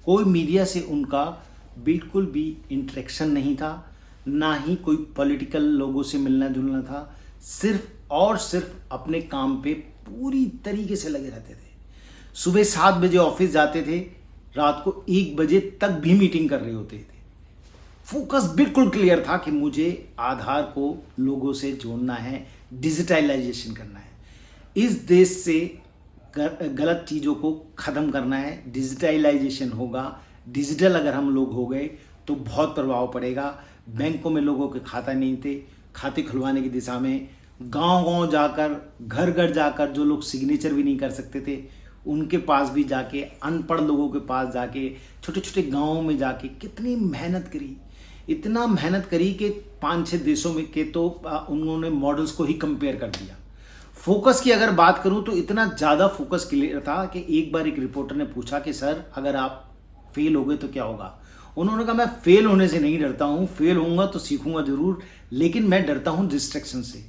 कोई मीडिया से उनका बिल्कुल भी इंटरेक्शन नहीं था, ना ही कोई पॉलिटिकल लोगों से मिलना जुलना था। सिर्फ और सिर्फ अपने काम पे पूरी तरीके से लगे रहते थे। सुबह 7 बजे ऑफिस जाते थे, रात को 1 बजे तक भी मीटिंग कर रहे होते थे। फोकस बिल्कुल क्लियर था कि मुझे आधार को लोगों से जोड़ना है, डिजिटलाइजेशन करना है, इस देश से गलत चीज़ों को ख़त्म करना है। डिजिटलाइजेशन होगा, डिजिटल अगर हम लोग हो गए तो बहुत प्रभाव पड़ेगा। बैंकों में लोगों के खाता नहीं थे, खाते खुलवाने की दिशा में गांव-गांव जाकर, घर घर जाकर जो लोग सिग्नेचर भी नहीं कर सकते थे उनके पास भी जाके, अनपढ़ लोगों के पास जाके, छोटे छोटे गांवों में जाके कितनी मेहनत करी, इतना मेहनत करी कि 5-6 देशों में के तो उन्होंने मॉडल्स को ही कंपेयर कर दिया। फोकस की अगर बात करूं तो इतना ज़्यादा फोकस क्लियर था कि एक बार एक रिपोर्टर ने पूछा कि सर अगर आप फेल हो गए तो क्या होगा। उन्होंने कहा मैं फेल होने से नहीं डरता हूं, फेल होऊंगा तो सीखूंगा जरूर, लेकिन मैं डरता हूं डिस्ट्रैक्शन से।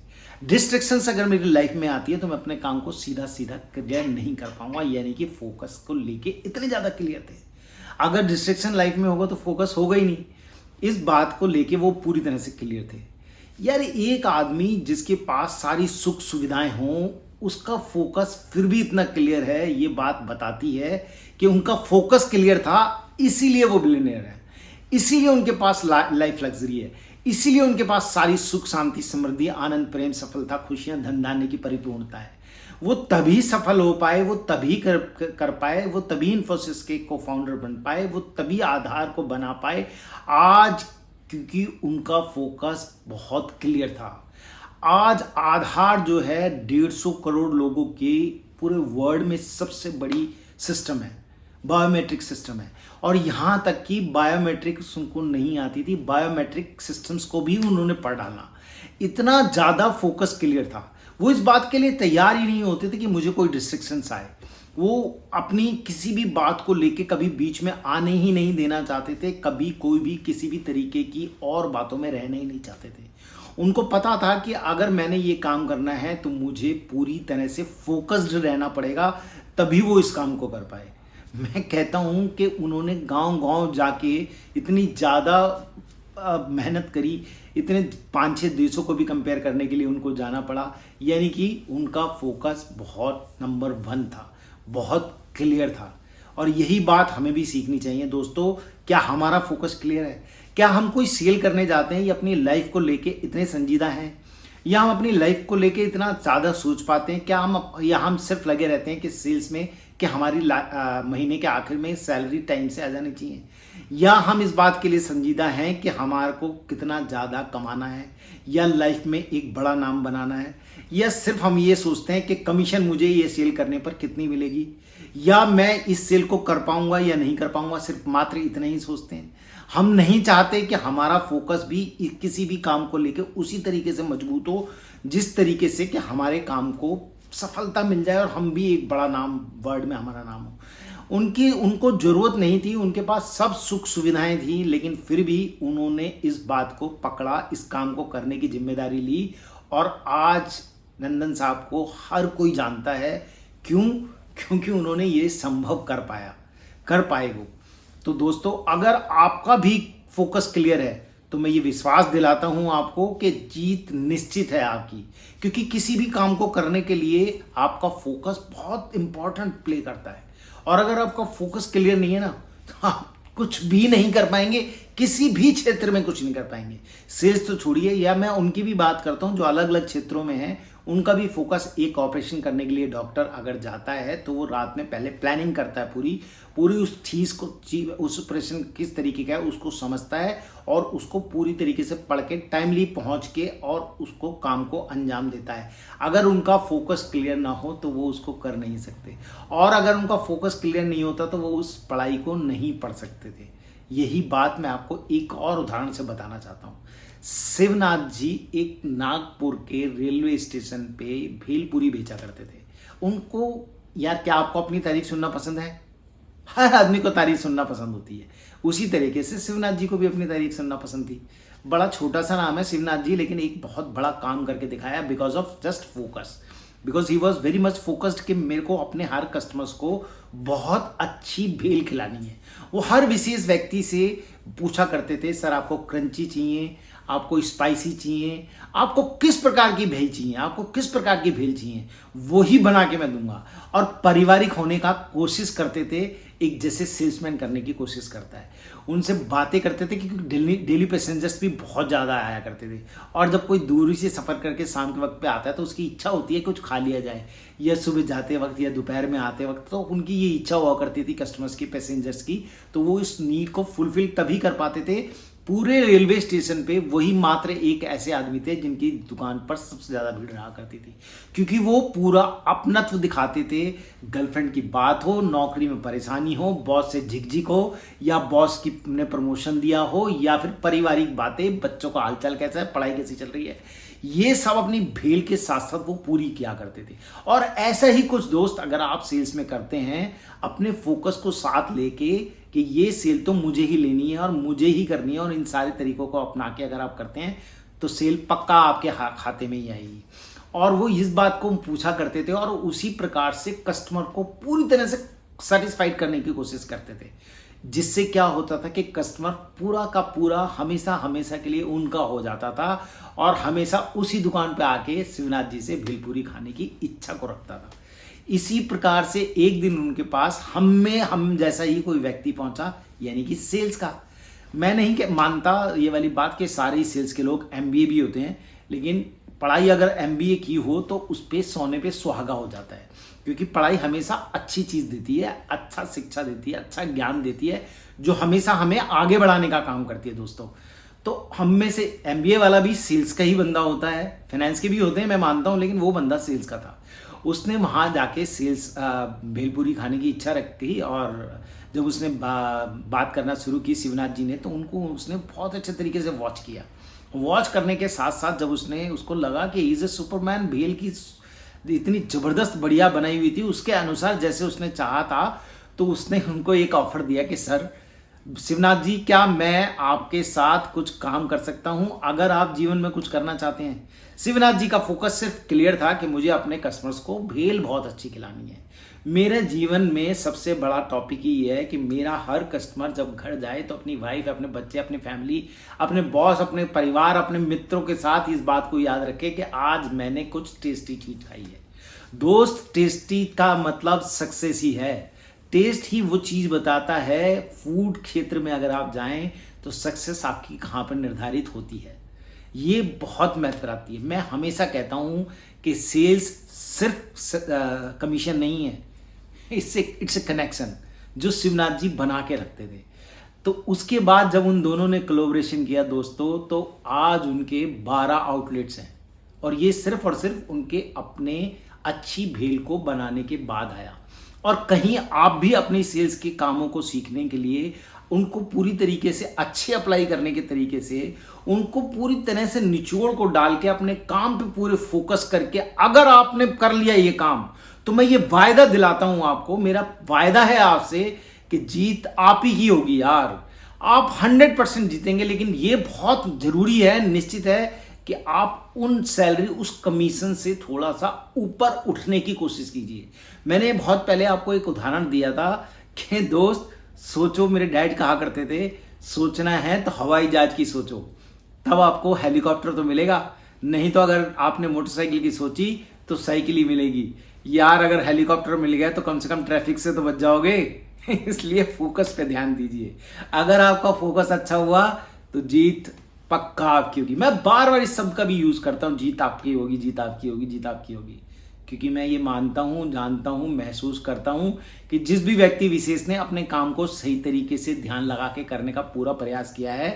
डिस्ट्रैक्शन अगर मेरी लाइफ में आती है तो मैं अपने काम को सीधा सीधा क्लियर नहीं कर पाऊंगा। यानी कि फोकस को लेके इतने ज़्यादा क्लियर थे। अगर डिस्ट्रैक्शन लाइफ में होगा तो फोकस होगा ही नहीं। इस बात को लेके वो पूरी तरह से क्लियर थे। यार एक आदमी जिसके पास सारी सुख सुविधाएं हों, उसका फोकस फिर भी इतना क्लियर है, ये बात बताती है कि उनका फोकस क्लियर था, इसीलिए वो बिलियनियर है, इसीलिए उनके पास लाइफ लग्जरी है, इसीलिए उनके पास सारी सुख शांति समृद्धि आनंद प्रेम सफलता खुशियां धन धान्य की परिपूर्णता है। वो तभी सफल हो पाए, वो तभी कर पाए, वो तभी इन्फोसिस के को फाउंडर बन पाए, वो तभी आधार को बना पाए आज, क्योंकि उनका फोकस बहुत क्लियर था। आज आधार जो है 150 करोड़ लोगों के पूरे वर्ल्ड में सबसे बड़ी सिस्टम है, बायोमेट्रिक सिस्टम है। और यहां तक कि बायोमेट्रिक्स उनको नहीं आती थी, बायोमेट्रिक सिस्टम्स को भी उन्होंने पढ़ डाला। इतना ज्यादा फोकस क्लियर था। वो इस बात के लिए तैयार ही नहीं होते थे कि मुझे कोई डिस्ट्रैक्शंस आए। वो अपनी किसी भी बात को लेके कभी बीच में आने ही नहीं देना चाहते थे, कभी कोई भी किसी भी तरीके की और बातों में रहना ही नहीं चाहते थे। उनको पता था कि अगर मैंने ये काम करना है तो मुझे पूरी तरह से फोकस्ड रहना पड़ेगा, तभी वो इस काम को कर पाए। मैं कहता हूं कि उन्होंने गांव-गांव जाके इतनी ज़्यादा मेहनत करी, इतने 5-6 देशों को भी कंपेयर करने के लिए उनको जाना पड़ा। यानी कि उनका फोकस बहुत नंबर 1 था, बहुत क्लियर था। और यही बात हमें भी सीखनी चाहिए दोस्तों। क्या हमारा फोकस क्लियर है? क्या हम कोई सेल करने जाते हैं या अपनी लाइफ को लेके इतने संजीदा हैं, या हम अपनी लाइफ को लेके इतना ज़्यादा सोच पाते हैं? क्या हम सिर्फ लगे रहते हैं कि सेल्स में कि हमारी महीने के आखिर में सैलरी टाइम से आ जानी चाहिए, या हम इस बात के लिए संजीदा हैं कि हमारे को कितना ज़्यादा कमाना है, या लाइफ में एक बड़ा नाम बनाना है, या सिर्फ हम ये सोचते हैं कि कमीशन मुझे ये सेल करने पर कितनी मिलेगी, या मैं इस सेल को कर पाऊंगा या नहीं कर पाऊंगा, सिर्फ मात्र इतना ही सोचते हैं। हम नहीं चाहते कि हमारा फोकस भी किसी भी काम को लेकर उसी तरीके से मजबूत हो जिस तरीके से कि हमारे काम को सफलता मिल जाए और हम भी एक बड़ा नाम वर्ल्ड में हमारा नाम हो। उनको जरूरत नहीं थी, उनके पास सब सुख सुविधाएं थी, लेकिन फिर भी उन्होंने इस बात को पकड़ा, इस काम को करने की जिम्मेदारी ली। और आज नंदन साहब को हर कोई जानता है। क्यों? क्योंकि उन्होंने ये संभव कर पाए वो। तो दोस्तों अगर आपका भी फोकस क्लियर है तो मैं ये विश्वास दिलाता हूं आपको कि जीत निश्चित है आपकी, क्योंकि किसी भी काम को करने के लिए आपका फोकस बहुत इंपॉर्टेंट प्ले करता है। और अगर आपका फोकस क्लियर नहीं है ना तो आप कुछ भी नहीं कर पाएंगे, किसी भी क्षेत्र में कुछ नहीं कर पाएंगे। सेल्स तो छोड़िए, या मैं उनकी भी बात करता हूं जो अलग अलग क्षेत्रों में है, उनका भी फोकस एक ऑपरेशन करने के लिए डॉक्टर अगर जाता है तो वो रात में पहले प्लानिंग करता है, पूरी उस चीज़ को, उस ऑपरेशन किस तरीके का है उसको समझता है और उसको पूरी तरीके से पढ़ के टाइमली पहुंच के और उसको काम को अंजाम देता है। अगर उनका फोकस क्लियर ना हो तो वो उसको कर नहीं सकते, और अगर उनका फोकस क्लियर नहीं होता तो वो उस पढ़ाई को नहीं पढ़ सकते थे। यही बात मैं आपको एक और उदाहरण से बताना चाहता हूँ। शिवनाथ जी एक नागपुर के रेलवे स्टेशन पे भेलपूरी बेचा करते थे। उनको, यार क्या आपको अपनी तारीफ सुनना पसंद है? हर आदमी को तारीफ सुनना पसंद होती है। उसी तरीके से शिवनाथ जी को भी अपनी तारीफ सुनना पसंद थी। बड़ा छोटा सा नाम है शिवनाथ जी, लेकिन एक बहुत बड़ा काम करके दिखाया because of just focus. Because he was very much focused कि मेरे को अपने हर कस्टमर्स को बहुत अच्छी भेल खिलानी है। वो हर विशेष व्यक्ति से पूछा करते थे, सर आपको क्रंची चाहिए, आपको स्पाइसी चाहिए, आपको किस प्रकार की भेल चाहिए, आपको किस प्रकार की भेल चाहिए, वही बना के मैं दूंगा। और पारिवारिक होने का कोशिश करते थे, एक जैसे सेल्समैन करने की कोशिश करता है। उनसे बातें करते थे क्योंकि डेली पैसेंजर्स भी बहुत ज़्यादा आया करते थे, और जब कोई दूरी से सफ़र करके शाम के वक्त पे आता है तो उसकी इच्छा होती है कुछ खा लिया जाए, या सुबह जाते वक्त या दोपहर में आते वक्त, तो उनकी ये इच्छा हुआ करती थी कस्टमर्स की, पैसेंजर्स की। तो वो इस नीड को फुलफिल तभी कर पाते थे। पूरे रेलवे स्टेशन पे वही मात्र एक ऐसे आदमी थे जिनकी दुकान पर सबसे ज्यादा भीड़ रहा करती थी, क्योंकि वो पूरा अपनत्व दिखाते थे। गर्लफ्रेंड की बात हो, नौकरी में परेशानी हो, बॉस से झिकझिक हो, या बॉस की ने प्रमोशन दिया हो, या फिर पारिवारिक बातें, बच्चों का हालचाल कैसा है, पढ़ाई कैसी चल रही है, ये सब अपनी भेल के साथ साथ वो पूरी किया करते थे। और ऐसा ही कुछ दोस्त अगर आप सेल्स में करते हैं, अपने फोकस को साथ लेके कि ये सेल तो मुझे ही लेनी है और मुझे ही करनी है, और इन सारे तरीकों को अपना के अगर आप करते हैं तो सेल पक्का आपके खाते में ही आएगी। और वो इस बात को पूछा करते थे और उसी प्रकार से कस्टमर को पूरी तरह से सेटिस्फाइड करने की कोशिश करते थे, जिससे क्या होता था कि कस्टमर पूरा का पूरा हमेशा हमेशा के लिए उनका हो जाता था, और हमेशा उसी दुकान पे आके शिवनाथ जी से भेलपूरी खाने की इच्छा को रखता था। इसी प्रकार से एक दिन उनके पास हम जैसा ही कोई व्यक्ति पहुंचा, यानी कि सेल्स का। मैं नहीं मानता ये वाली बात कि सारे ही सेल्स के लोग MBA भी होते हैं, लेकिन पढ़ाई अगर MBA की हो तो उस पे सोने पे सुहागा हो जाता है, क्योंकि पढ़ाई हमेशा अच्छी चीज़ देती है, अच्छा शिक्षा देती है, अच्छा ज्ञान देती है, जो हमेशा हमें आगे बढ़ाने का काम करती है दोस्तों। तो हम में से MBA वाला भी सेल्स का ही बंदा होता है, फाइनेंस के भी होते हैं मैं मानता हूँ, लेकिन वो बंदा सेल्स का था। उसने वहाँ जाके सेल्स भेलपूरी खाने की इच्छा रखी, और जब उसने बात करना शुरू की शिवनाथ जी ने, तो उनको उसने बहुत अच्छे तरीके से वॉच किया। वॉच करने के साथ साथ जब उसको लगा कि इज ए सुपरमैन, भेल की इतनी ज़बरदस्त बढ़िया बनाई हुई थी उसके अनुसार जैसे उसने चाहा था, तो उसने उनको एक ऑफर दिया कि सर शिवनाथ जी, क्या मैं आपके साथ कुछ काम कर सकता हूं अगर आप जीवन में कुछ करना चाहते हैं। शिवनाथ जी का फोकस सिर्फ क्लियर था कि मुझे अपने कस्टमर्स को भेल बहुत अच्छी खिलानी है। मेरे जीवन में सबसे बड़ा टॉपिक ही है कि मेरा हर कस्टमर जब घर जाए तो अपनी वाइफ, अपने बच्चे, अपनी फैमिली, अपने बॉस, अपने परिवार, अपने मित्रों के साथ इस बात को याद रखे कि आज मैंने कुछ टेस्टी चीज खाई है। दोस्त, टेस्टी का मतलब सक्सेस ही है। टेस्ट ही वो चीज बताता है। फूड क्षेत्र में अगर आप जाएं तो सक्सेस आपकी कहाँ पर निर्धारित होती है, ये बहुत महत्व रखती है। मैं हमेशा कहता हूं कि सेल्स सिर्फ कमीशन नहीं है, इट्स ए कनेक्शन, जो शिवनाथ जी बना के रखते थे। तो उसके बाद जब उन दोनों ने कोलैबोरेशन किया दोस्तों, तो आज उनके 12 आउटलेट्स हैं, और ये सिर्फ और सिर्फ उनके अपने अच्छी भेल को बनाने के बाद आया। और कहीं आप भी अपनी सेल्स के कामों को सीखने के लिए, उनको पूरी तरीके से अच्छे अप्लाई करने के तरीके से, उनको पूरी तरह से निचोड़ को डाल के अपने काम पे पूरे फोकस करके अगर आपने कर लिया ये काम, तो मैं ये वायदा दिलाता हूं आपको, मेरा वायदा है आपसे कि जीत आप ही की होगी यार। आप 100% जीतेंगे, लेकिन ये बहुत जरूरी है, निश्चित है कि आप उन सैलरी, उस कमीशन से थोड़ा सा ऊपर उठने की कोशिश कीजिए। मैंने बहुत पहले आपको एक उदाहरण दिया था कि दोस्त सोचो, मेरे डैड कहा करते थे, सोचना है तो हवाई जहाज की सोचो, तब आपको हेलीकॉप्टर तो मिलेगा, नहीं तो अगर आपने मोटरसाइकिल की सोची तो साइकिल ही मिलेगी यार। अगर हेलीकॉप्टर मिल गया तो कम से कम ट्रैफिक से तो बच जाओगे। इसलिए फोकस पे ध्यान दीजिए। अगर आपका फोकस अच्छा हुआ तो जीत पक्का आपकी होगी। मैं बार बार इस शब्द का भी यूज करता हूं, जीत आपकी होगी, जीत आपकी होगी, जीत आपकी होगी, क्योंकि मैं ये मानता हूं, जानता हूं, महसूस करता हूं कि जिस भी व्यक्ति विशेष ने अपने काम को सही तरीके से ध्यान लगा के करने का पूरा प्रयास किया है,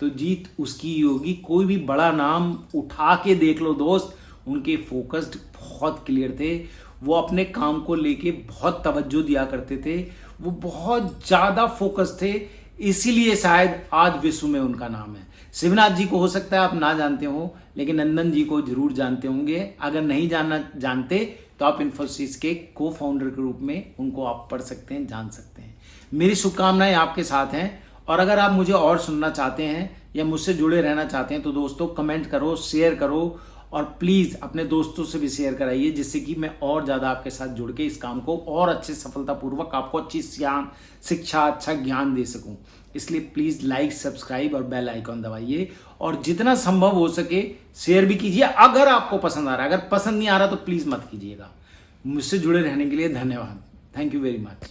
तो जीत उसकी ही होगी। कोई भी बड़ा नाम उठा के देख लो दोस्त, उनके फोकस्ड बहुत क्लियर थे, वो अपने काम को लेके बहुत तवज्जो दिया करते थे, वो बहुत ज्यादा फोकस थे, इसीलिए शायद आज विश्व में उनका नाम है। शिवनाथ जी को हो सकता है आप ना जानते हो, लेकिन नंदन जी को जरूर जानते होंगे। अगर नहीं जानते तो आप इन्फोसिस के को फाउंडर के रूप में उनको आप पढ़ सकते हैं, जान सकते हैं। मेरी शुभकामनाएं आपके साथ हैं, और अगर आप मुझे और सुनना चाहते हैं या मुझसे जुड़े रहना चाहते हैं तो दोस्तों कमेंट करो, शेयर करो, और प्लीज़ अपने दोस्तों से भी शेयर कराइए, जिससे कि मैं और ज़्यादा आपके साथ जुड़ के इस काम को और अच्छे सफलतापूर्वक आपको अच्छी शिक्षा, अच्छा ज्ञान दे सकूं। इसलिए प्लीज़ लाइक, सब्सक्राइब और बेल आइकॉन दबाइए और जितना संभव हो सके शेयर भी कीजिए अगर आपको पसंद आ रहा है। अगर पसंद नहीं आ रहा तो प्लीज़ मत कीजिएगा। मुझसे जुड़े रहने के लिए धन्यवाद। Thank you very much.